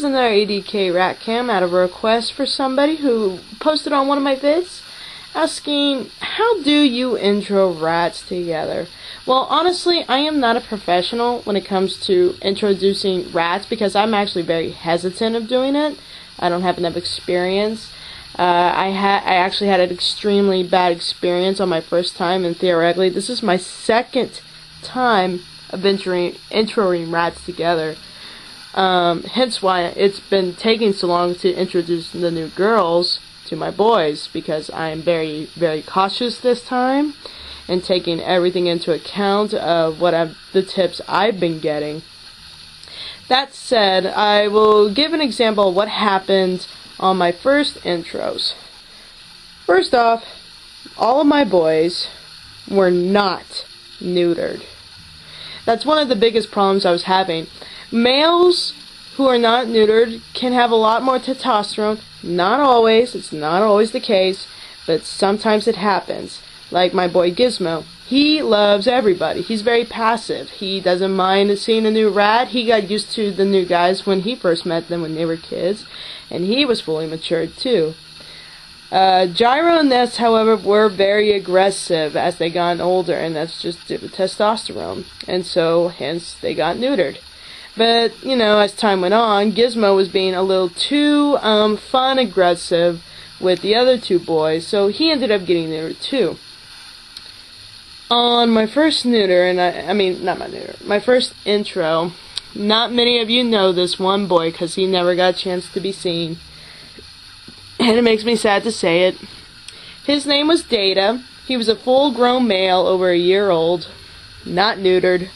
is another ADK rat cam out of a request for somebody who posted on one of my vids asking, how do you intro rats together? Well, honestly, I am not a professional when it comes to introducing rats, because I'm actually very hesitant of doing it. I don't have enough experience. I actually had an extremely bad experience on my first time, and theoretically, this is my second time of introing rats together. Hence why it's been taking so long to introduce the new girls to my boys, because I am very, very cautious this time and taking everything into account of the tips I've been getting. That said, I will give an example of what happened on my first intros. First off, all of my boys were not neutered. That's one of the biggest problems I was having. Males who are not neutered can have a lot more testosterone. Not always, it's not always the case, but sometimes it happens. Like my boy Gizmo. He loves everybody. He's very passive. He doesn't mind seeing a new rat. He got used to the new guys when he first met them when they were kids, and he was fully matured too. Gyro and Ness, however, were very aggressive as they got older, and that's just due to testosterone, and so hence they got neutered. But, you know, as time went on, Gizmo was being a little too fun aggressive with the other two boys, so he ended up getting neutered too. On my first neuter, my first intro, not many of you know this one boy because he never got a chance to be seen, and it makes me sad to say it. His name was Data. He was a full-grown male, over a year old, not neutered.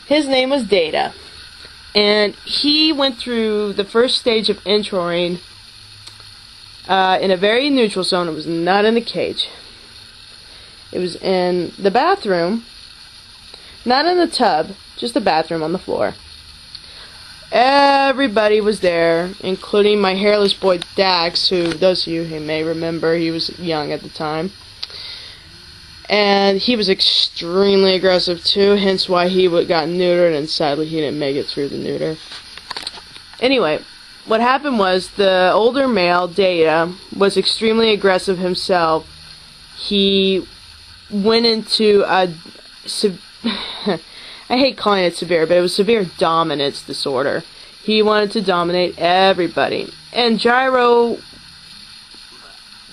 His name was Data, and he went through the first stage of introing in a very neutral zone. It was not in the cage. It was in the bathroom, not in the tub, just the bathroom on the floor. Everybody was there, including my hairless boy Dax, who, those of you who may remember, he was young at the time. And he was extremely aggressive too, hence why he got neutered, and sadly he didn't make it through the neuter. Anyway, what happened was the older male, Data, was extremely aggressive himself. He went into a I hate calling it severe, but it was severe dominance disorder. He wanted to dominate everybody. And Gyro,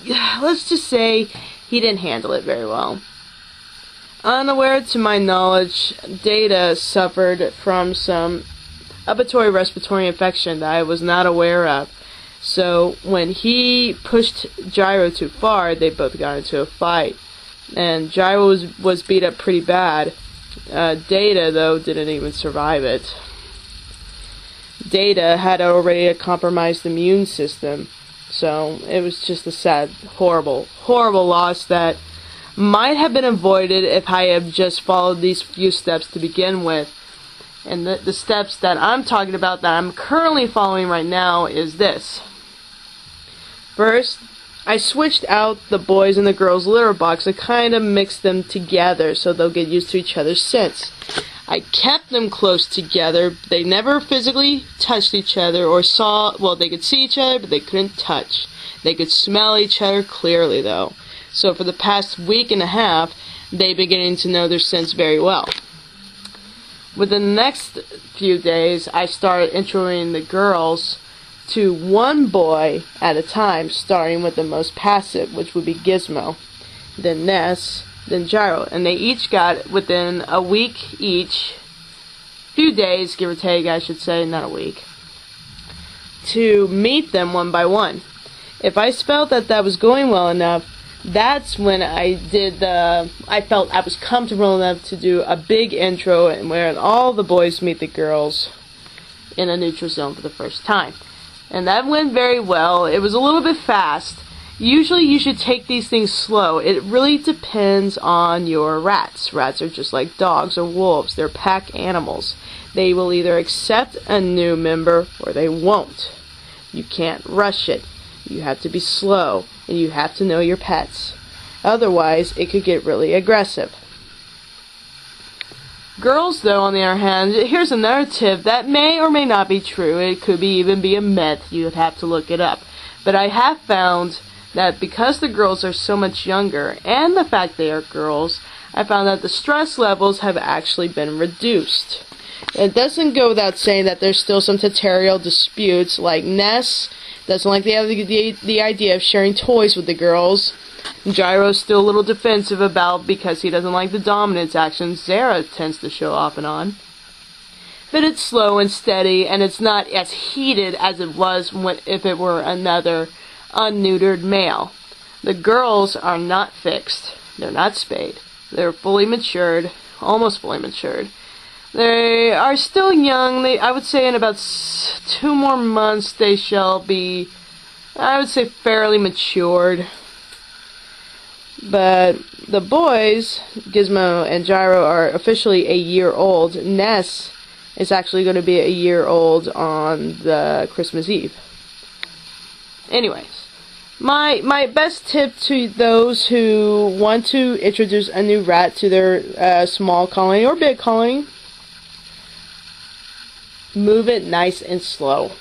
let's just say, he didn't handle it very well. Unaware to my knowledge, Data suffered from some upper respiratory infection that I was not aware of. So when he pushed Gyro too far, they both got into a fight. And Gyro was beat up pretty bad. Data, though, didn't even survive it. Data had already a compromised immune system. So it was just a sad, horrible, horrible loss that might have been avoided if I had just followed these few steps to begin with. And the steps that I'm talking about that I'm currently following right now is this. First, I switched out the boys and the girls' litter box. I kind of mixed them together so they'll get used to each other's scents. I kept them close together. They never physically touched each other or saw, well, they could see each other, but they couldn't touch. They could smell each other clearly, though. So for the past week and a half, they've been getting to know their scents very well. Within the next few days, I started introing the girls to one boy at a time, starting with the most passive, which would be Gizmo, then Ness, then Gyro, and they each got within a week each, few days, give or take, I should say, not a week, to meet them one by one. If I felt that was going well enough, that's when I felt I was comfortable enough to do a big intro and where all the boys meet the girls in a neutral zone for the first time. And that went very well. It was a little bit fast. Usually you should take these things slow. It really depends on your rats. Rats are just like dogs or wolves. They're pack animals. They will either accept a new member or they won't. You can't rush it. You have to be slow, and you have to know your pets. Otherwise, it could get really aggressive. Girls, though, on the other hand, here's another tip that may or may not be true. It could even be a myth. You would have to look it up. But I have found that because the girls are so much younger, and the fact they are girls, I found that the stress levels have actually been reduced. It doesn't go without saying that there's still some territorial disputes, like Ness doesn't like the idea of sharing toys with the girls. Gyro's still a little defensive about because he doesn't like the dominance action Zara tends to show off and on. But it's slow and steady, and it's not as heated as it was if it were another unneutered male. The girls are not fixed. They're not spayed. They're fully matured, almost fully matured. They are still young. I would say in about 2 more months they shall be, I would say, fairly matured. But the boys, Gizmo and Gyro, are officially a year old. Ness is actually going to be a year old on the Christmas Eve. Anyways, my best tip to those who want to introduce a new rat to their small colony or big colony: move it nice and slow.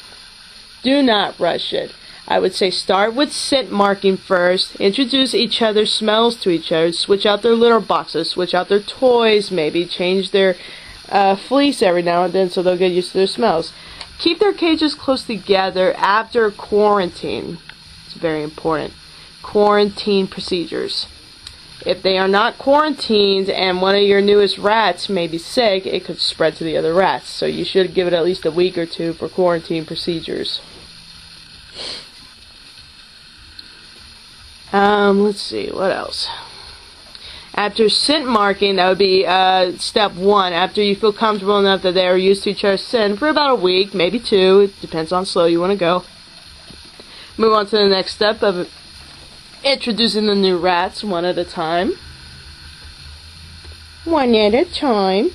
Do not rush it. I would say start with scent marking first, introduce each other's smells to each other, switch out their litter boxes, switch out their toys, maybe change their fleece every now and then so they'll get used to their smells. Keep their cages close together after quarantine. It's very important. Quarantine procedures. If they are not quarantined and one of your newest rats may be sick, it could spread to the other rats. So you should give it at least a week or 2 for quarantine procedures. Let's see, what else? After scent marking, that would be step 1. After you feel comfortable enough that they are used to each other's scent for about a week, maybe 2. It depends on how slow you want to go. Move on to the next step of introducing the new rats one at a time. One at a time.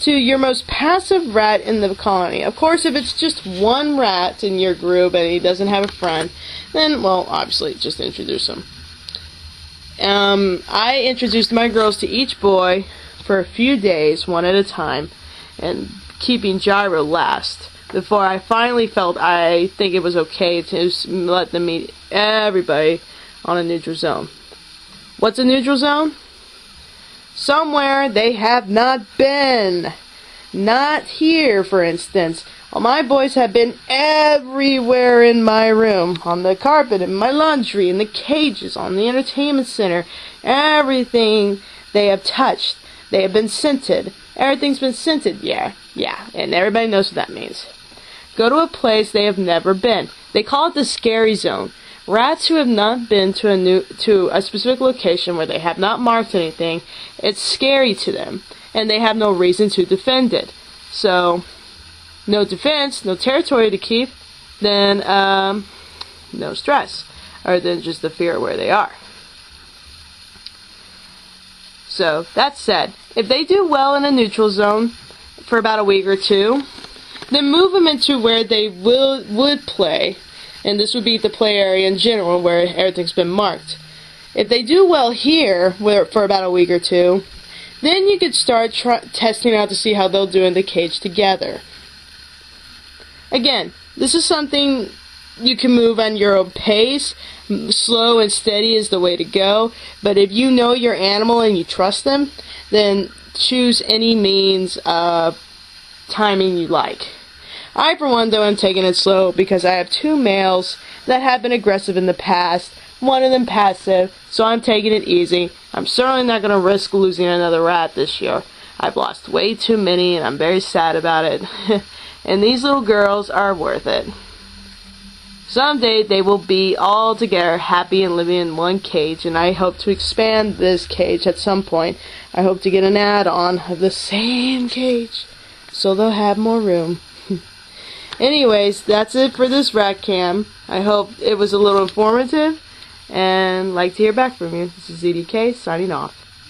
To your most passive rat in the colony. Of course, if it's just one rat in your group and he doesn't have a friend, then, well, obviously, just introduce him. I introduced my girls to each boy for a few days, one at a time, and keeping Gyro last, before I finally felt I think it was okay to let them meet everybody on a neutral zone. What's a neutral zone? Somewhere they have not been. Not here, for instance. Well, my boys have been everywhere in my room. On the carpet, in my laundry, in the cages, on the entertainment center. Everything they have touched. They have been scented. Everything's been scented, yeah. And everybody knows what that means. Go to a place they have never been. They call it the scary zone. Rats who have not been to a specific location where they have not marked anything, it's scary to them, and they have no reason to defend it. So, no defense, no territory to keep, then no stress, other than just the fear of where they are. So, that said, if they do well in a neutral zone for about a week or 2, then move them into where they would play. And this would be the play area in general where everything's been marked. If they do well here for about a week or 2, then you could start testing out to see how they'll do in the cage together. Again, this is something you can move on your own pace. Slow and steady is the way to go. But if you know your animal and you trust them, then choose any means of timing you like. I, for one, though, am taking it slow because I have 2 males that have been aggressive in the past, one of them passive, so I'm taking it easy. I'm certainly not going to risk losing another rat this year. I've lost way too many, and I'm very sad about it. And these little girls are worth it. Someday they will be all together, happy and living in one cage, and I hope to expand this cage at some point. I hope to get an add-on of the same cage, so they'll have more room. Anyways, that's it for this rat cam. I hope it was a little informative, and like to hear back from you. This is ZDK signing off.